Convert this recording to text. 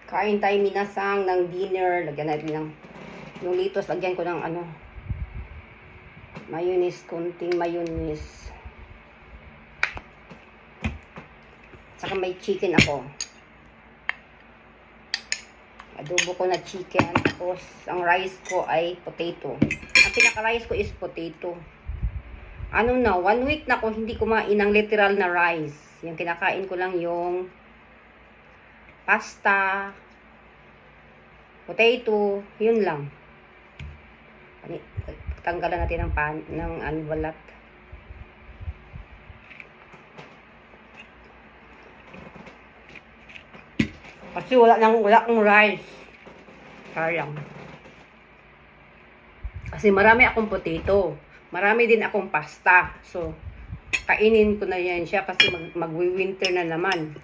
Kain tayo minasang ng dinner. Lagyan natin ng yung litos. Lagyan ko ng mayonnaise. Kunting mayonnaise. Saka may chicken ako. Adobo ko na chicken. Tapos ang rice ko ay potato. Ang pinaka-rice ko is potato. 1 week na ako hindi kumain ng literal na rice. Yung kinakain ko lang yung pasta, potato, yun lang. Tanggalan natin ng balat. Kasi wala akong rice. Sayang. Kasi marami akong potato. Marami din akong pasta. So, kainin ko na yan siya kasi mag-winter na naman.